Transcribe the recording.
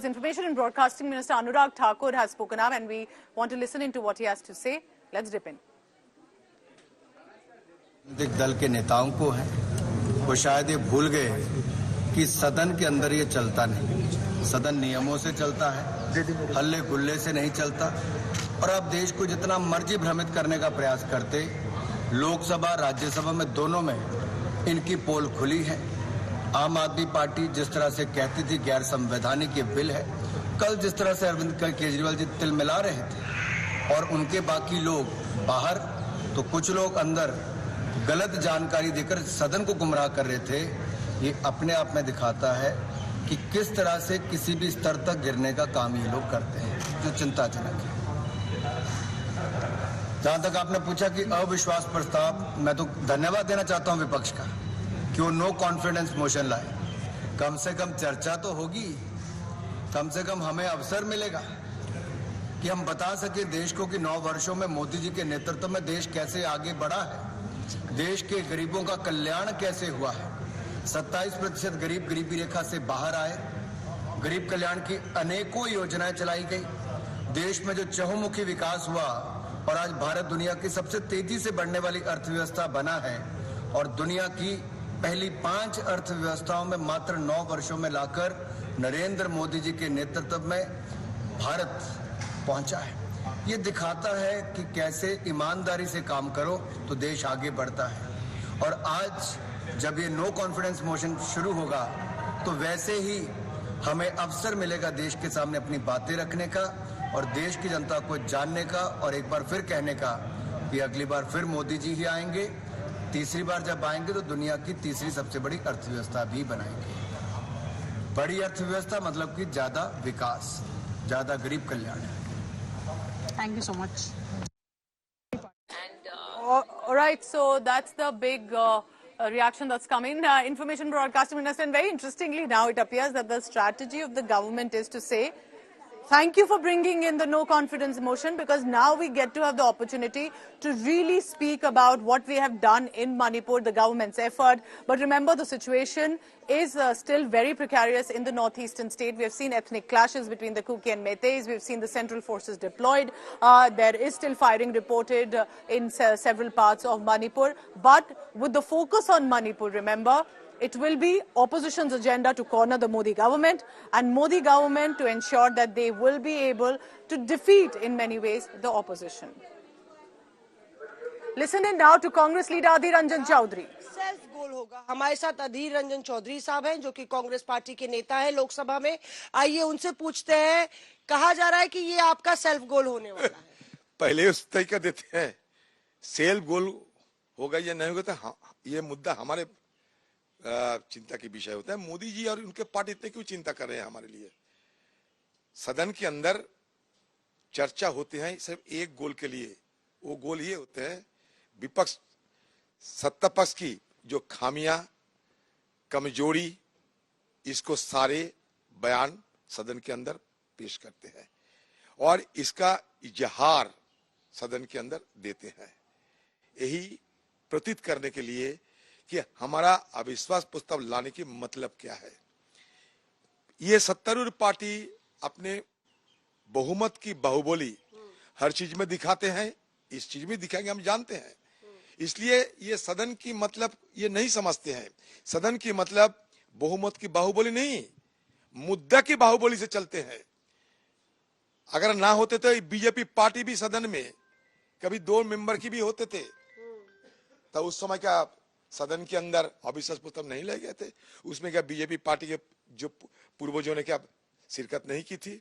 Information and Broadcasting Minister Anurag Thakur has spoken up and we want to listen into what he has to say. Let's dip in. दल के नेताओं को है वो शायद ये भूल गए कि सदन के अंदर ये चलता नहीं, सदन नियमों से चलता है, हल्ले गुल्ले से नहीं चलता। और अब देश को जितना मर्जी भ्रमित करने का प्रयास करते, लोकसभा राज्यसभा में दोनों में इनकी पोल खुली है। आम आदमी पार्टी जिस तरह से कहती थी गैर संवैधानिक ये बिल है, कल जिस तरह से अरविंद केजरीवाल जी तिल मिला रहे थे और उनके बाकी लोग बाहर, तो कुछ लोग अंदर गलत जानकारी देकर सदन को गुमराह कर रहे थे। ये अपने आप में दिखाता है कि किस तरह से किसी भी स्तर तक गिरने का काम ये लोग करते हैं, जो चिंताजनक है। जहां तक आपने पूछा कि अविश्वास प्रस्ताव, मैं तो धन्यवाद देना चाहता हूं विपक्ष का कि वो नो कॉन्फिडेंस मोशन लाए। कम से कम चर्चा तो होगी, कम से कम हमें अवसर मिलेगा कि हम बता सके देश को कि 9 वर्षों में मोदी जी के नेतृत्व में देश कैसे आगे बढ़ा है, देश के गरीबों का कल्याण कैसे हुआ है। 27% गरीब गरीबी रेखा से बाहर आए, गरीब कल्याण की अनेकों योजनाएं चलाई गई, देश में जो चहुमुखी विकास हुआ और आज भारत दुनिया की सबसे तेजी से बढ़ने वाली अर्थव्यवस्था बना है और दुनिया की पहली 5 अर्थव्यवस्थाओं में मात्र 9 वर्षों में लाकर नरेंद्र मोदी जी के नेतृत्व में भारत पहुंचा है। ये दिखाता है कि कैसे ईमानदारी से काम करो तो देश आगे बढ़ता है। और आज जब ये नो कॉन्फिडेंस मोशन शुरू होगा तो वैसे ही हमें अवसर मिलेगा देश के सामने अपनी बातें रखने का और देश की जनता को जानने का और एक बार फिर कहने का कि अगली बार फिर मोदी जी ही आएंगे। तीसरी बार जब आएंगे तो दुनिया की तीसरी सबसे बड़ी अर्थव्यवस्था भी बनाएंगे। बड़ी अर्थव्यवस्था मतलब कि ज्यादा विकास, ज्यादा गरीब कल्याण है। Thank you so much. All right, so that's the big reaction that's coming. Information Broadcasting Minister, and very interestingly now it appears that the strategy of the government is to say, thank you for bringing in the no confidence motion, because now we get to have the opportunity to really speak about what we have done in Manipur, the government's effort. But remember, the situation is still very precarious in the northeastern state. We have seen ethnic clashes between the Kuki and Meiteis. We've seen the central forces deployed. There is still firing reported in several parts of Manipur. But with the focus on Manipur, remember, it will be opposition's agenda to corner the Modi government and Modi government to ensure that they will be able to defeat in many ways the opposition. Listen in now to Congress leader Adhir Ranjan Chaudhary. Self goal होगा। हमारे साथ अधीर रंजन चौधरी साहब हैं जो कि Congress party के नेता हैं लोकसभा में। आइए उनसे पूछते हैं, कहा जा रहा है कि ये आपका सेल्फ गोल होने वाला है। पहले उस तय कर देते हैं सेल्फ गोल होगा या नहीं होगा, तो हाँ, ये मुद्दा हमारे चिंता की विषय होता है। मोदी जी और उनके पार्टी इतने क्यों चिंता कर रहे हैं हमारे लिए? सदन के अंदर चर्चा होते हैं सिर्फ एक गोल के लिए, वो गोल ये होते हैं विपक्ष सत्ता पक्ष की जो खामियां, कमजोरी, इसको सारे बयान सदन के अंदर पेश करते हैं और इसका इजहार सदन के अंदर देते हैं। यही प्रतीत करने के लिए कि हमारा अविश्वास प्रस्ताव लाने की मतलब क्या है। ये सत्तारूढ़ पार्टी अपने बहुमत की बाहुबली हर चीज में दिखाते हैं, इस चीज में दिखाएंगे, हम जानते हैं। इसलिए ये सदन की मतलब ये नहीं समझते हैं। सदन की मतलब बहुमत की बाहुबली नहीं, मुद्दा की बाहुबली से चलते हैं। अगर ना होते तो बीजेपी पार्टी भी सदन में कभी 2 मेंबर की भी होते थे, तो उस समय क्या सदन के अंदर अविश्वास प्रस्ताव नहीं ले गए थे? उसमें क्या बीजेपी पार्टी के जो पूर्वजों ने क्या शिरकत नहीं की थी?